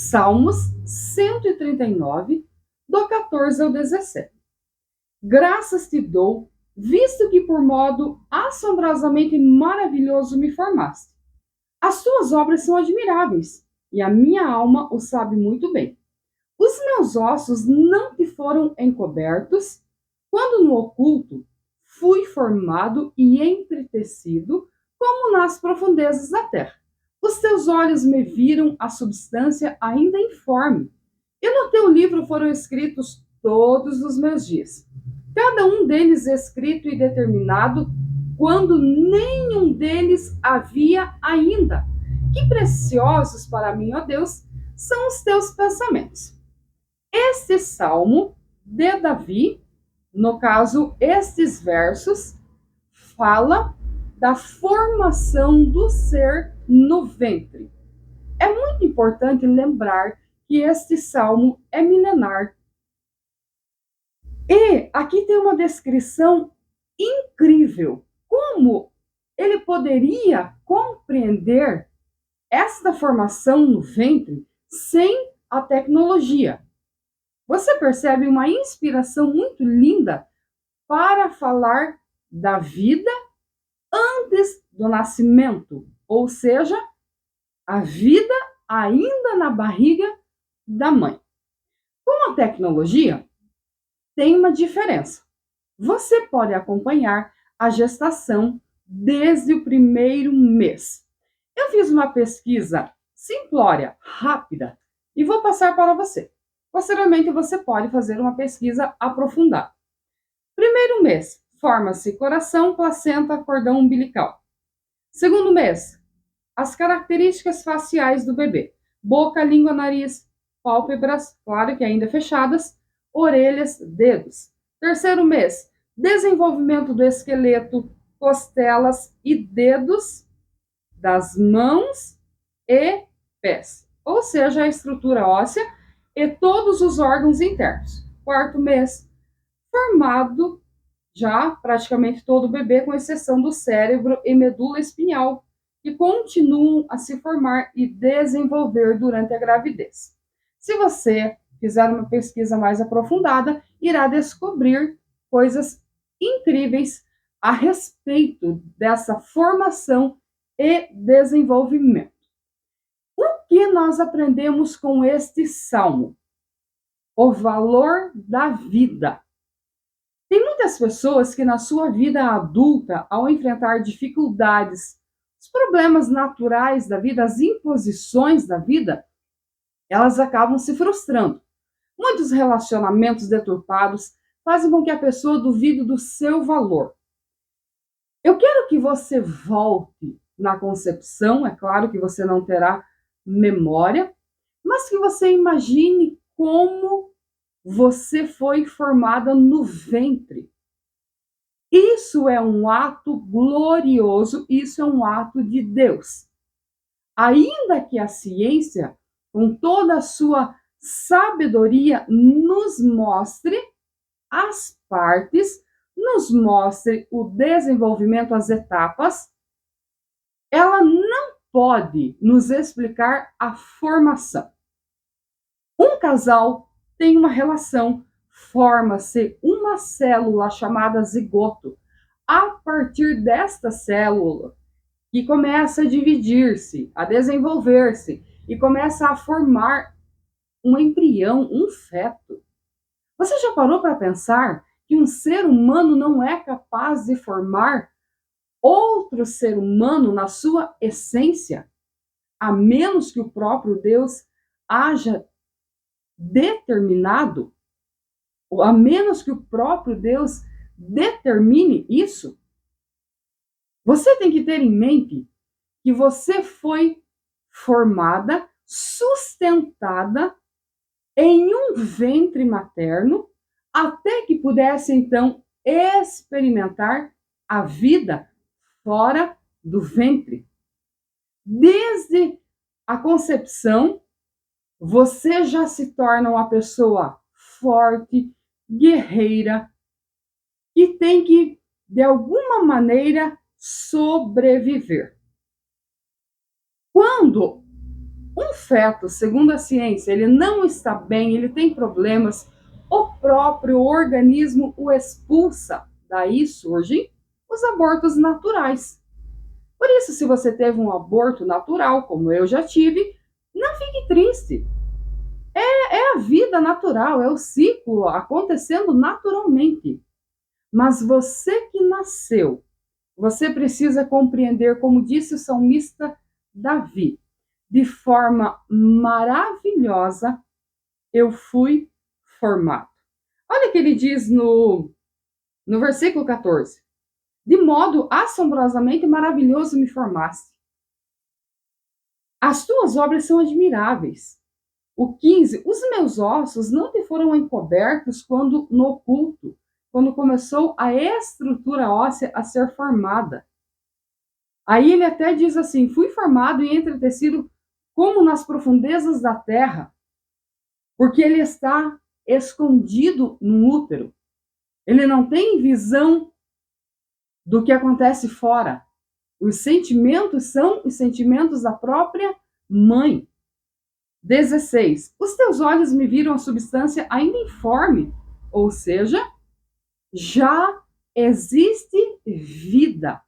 Salmos 139, do 14 ao 17. Graças te dou, visto que por modo assombrosamente maravilhoso me formaste. As tuas obras são admiráveis, e a minha alma o sabe muito bem. Os meus ossos não te foram encobertos, quando no oculto fui formado e entretecido, como nas profundezas da terra. Os teus olhos me viram a substância ainda informe, e no teu livro foram escritos todos os meus dias, cada um deles escrito e determinado, quando nenhum deles havia ainda. Que preciosos para mim, ó Deus, são os teus pensamentos. Este salmo de Davi, no caso, estes versos, fala da formação do ser no ventre. É muito importante lembrar que este salmo é milenar. E aqui tem uma descrição incrível. Como ele poderia compreender esta formação no ventre sem a tecnologia? Você percebe uma inspiração muito linda para falar da vida antes do nascimento, ou seja, a vida ainda na barriga da mãe. Com a tecnologia, tem uma diferença. Você pode acompanhar a gestação desde o primeiro mês. Eu fiz uma pesquisa simplória, rápida, e vou passar para você. Posteriormente, você pode fazer uma pesquisa aprofundada. Primeiro mês, forma-se coração, placenta, cordão umbilical. Segundo mês, as características faciais do bebê: boca, língua, nariz, pálpebras, claro que ainda fechadas, orelhas, dedos. Terceiro mês, desenvolvimento do esqueleto, costelas e dedos das mãos e pés, ou seja, a estrutura óssea e todos os órgãos internos. Quarto mês, formado já praticamente todo o bebê, com exceção do cérebro e medula espinhal, que continuam a se formar e desenvolver durante a gravidez. Se você fizer uma pesquisa mais aprofundada, irá descobrir coisas incríveis a respeito dessa formação e desenvolvimento. O que nós aprendemos com este salmo? O valor da vida. Tem muitas pessoas que na sua vida adulta, ao enfrentar dificuldades, os problemas naturais da vida, as imposições da vida, elas acabam se frustrando. Muitos relacionamentos deturpados fazem com que a pessoa duvide do seu valor. Eu quero que você volte na concepção, é claro que você não terá memória, mas que você imagine como você foi formada no ventre. Isso é um ato glorioso, isso é um ato de Deus. Ainda que a ciência, com toda a sua sabedoria, nos mostre as partes, nos mostre o desenvolvimento, as etapas, ela não pode nos explicar a formação. Um casal tem uma relação, forma-se uma célula chamada zigoto. A partir desta célula, que começa a dividir-se, a desenvolver-se e começa a formar um embrião, um feto. Você já parou para pensar que um ser humano não é capaz de formar outro ser humano na sua essência, a menos que o próprio Deus haja determinado, ou a menos que o próprio Deus determine isso? Você tem que ter em mente que você foi formada, sustentada em um ventre materno, até que pudesse então experimentar a vida fora do ventre. Desde a concepção, você já se torna uma pessoa forte, guerreira, que tem que, de alguma maneira, sobreviver. Quando um feto, segundo a ciência, ele não está bem, ele tem problemas, o próprio organismo o expulsa. Daí surgem os abortos naturais. Por isso, se você teve um aborto natural, como eu já tive, não fique triste. É a vida natural, é o ciclo acontecendo naturalmente. Mas você que nasceu, você precisa compreender, como disse o salmista Davi, de forma maravilhosa eu fui formado. Olha o que ele diz no versículo 14. De modo assombrosamente maravilhoso me formaste. As tuas obras são admiráveis. O 15, os meus ossos não te foram encobertos quando no oculto, quando começou a estrutura óssea a ser formada. Aí ele até diz assim: fui formado e entretecido como nas profundezas da terra, porque ele está escondido no útero. Ele não tem visão do que acontece fora. Os sentimentos são os sentimentos da própria mãe. 16. Os teus olhos me viram a substância ainda informe, ou seja, já existe vida.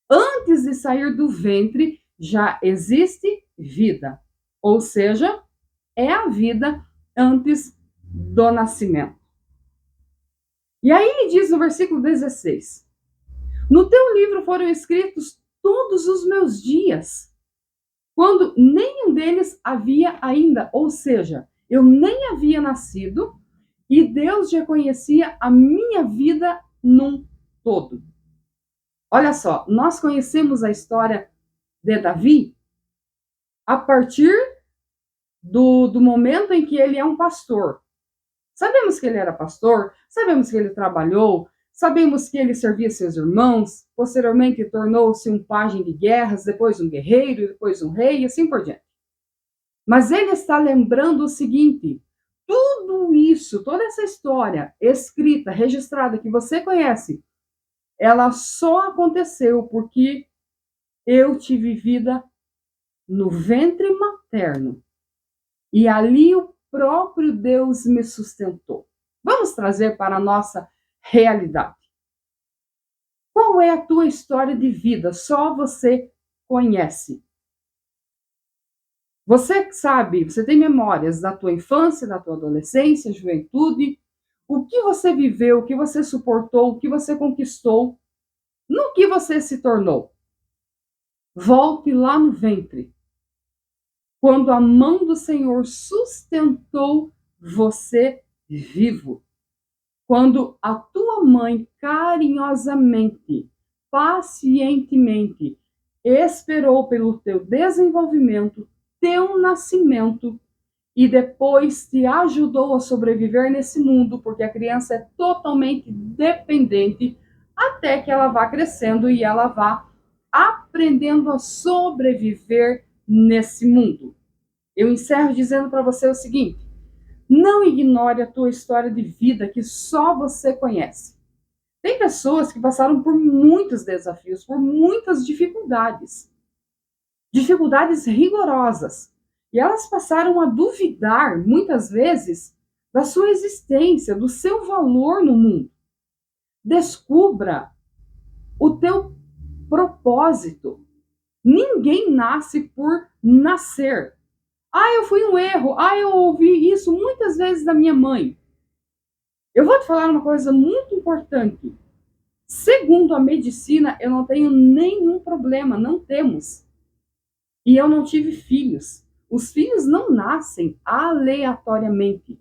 Antes de sair do ventre, já existe vida. Ou seja, é a vida antes do nascimento. E aí ele diz no versículo 16: no teu livro foram escritos todos os meus dias, quando nenhum deles havia ainda, ou seja, eu nem havia nascido e Deus já conhecia a minha vida num todo. Olha só, nós conhecemos a história de Davi a partir do momento em que ele é um pastor. Sabemos que ele era pastor, sabemos que ele trabalhou, sabemos que ele servia seus irmãos, posteriormente tornou-se um pajem de guerras, depois um guerreiro, depois um rei e assim por diante. Mas ele está lembrando o seguinte: tudo isso, toda essa história escrita, registrada, que você conhece, ela só aconteceu porque eu tive vida no ventre materno. E ali o próprio Deus me sustentou. Vamos trazer para a nossa realidade. Qual é a tua história de vida? Só você conhece. Você sabe, você tem memórias da tua infância, da tua adolescência, juventude, o que você viveu, o que você suportou, o que você conquistou, no que você se tornou. Volte lá no ventre, quando a mão do Senhor sustentou você vivo. Quando a tua mãe carinhosamente, pacientemente esperou pelo teu desenvolvimento, teu nascimento e depois te ajudou a sobreviver nesse mundo, porque a criança é totalmente dependente até que ela vá crescendo e ela vá aprendendo a sobreviver nesse mundo. Eu encerro dizendo para você o seguinte: não ignore a tua história de vida que só você conhece. Tem pessoas que passaram por muitos desafios, por muitas dificuldades. Dificuldades rigorosas. E elas passaram a duvidar, muitas vezes, da sua existência, do seu valor no mundo. Descubra o teu propósito. Ninguém nasce por nascer. Eu fui um erro. Eu ouvi isso muitas vezes da minha mãe. Eu vou te falar uma coisa muito importante. Segundo a medicina, eu não tenho nenhum problema, não temos. E eu não tive filhos. Os filhos não nascem aleatoriamente.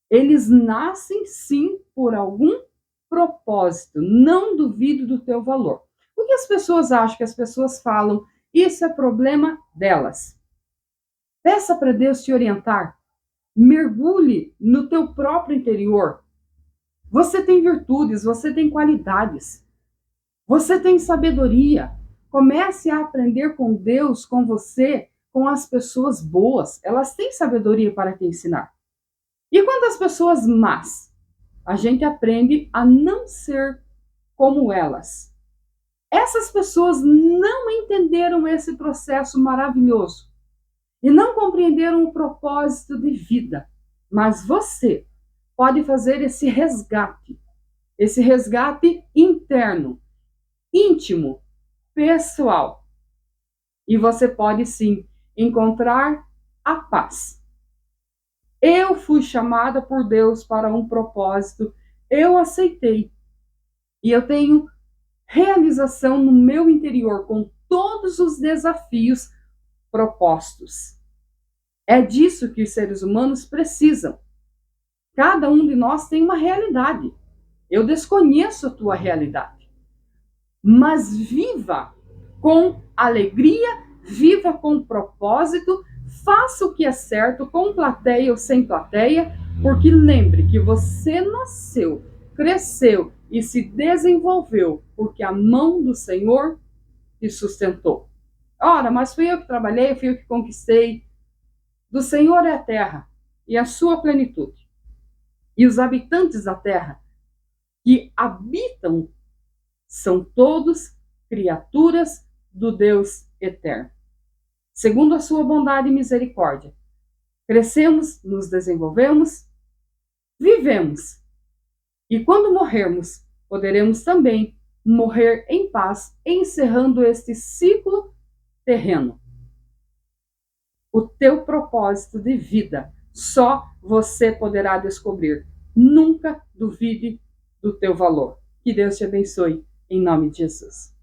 Eles nascem sim por algum propósito. Não duvido do teu valor. O que as pessoas acham, que as pessoas falam, isso é problema delas. Peça para Deus te orientar. Mergulhe no teu próprio interior. Você tem virtudes, você tem qualidades. Você tem sabedoria. Comece a aprender com Deus, com você, com as pessoas boas. Elas têm sabedoria para te ensinar. E quanto às pessoas más, a gente aprende a não ser como elas. Essas pessoas não entenderam esse processo maravilhoso. e não compreenderam o propósito de vida. Mas você pode fazer esse resgate interno, íntimo, pessoal. E você pode sim encontrar a paz. Eu fui chamada por Deus para um propósito, eu aceitei. E eu tenho realização no meu interior com todos os desafios propostos. É disso que os seres humanos precisam. Cada um de nós tem uma realidade. Eu desconheço a tua realidade. Mas viva com alegria, viva com propósito, faça o que é certo, com plateia ou sem plateia, porque lembre que você nasceu, cresceu e se desenvolveu porque a mão do Senhor te sustentou. Ora, mas fui eu que trabalhei, fui eu que conquistei. Do Senhor é a terra e a sua plenitude. E os habitantes da terra que habitam são todos criaturas do Deus eterno. Segundo a sua bondade e misericórdia, crescemos, nos desenvolvemos, vivemos. E quando morrermos, poderemos também morrer em paz, encerrando este ciclo terreno. O teu propósito de vida só você poderá descobrir. Nunca duvide do teu valor. Que Deus te abençoe, em nome de Jesus.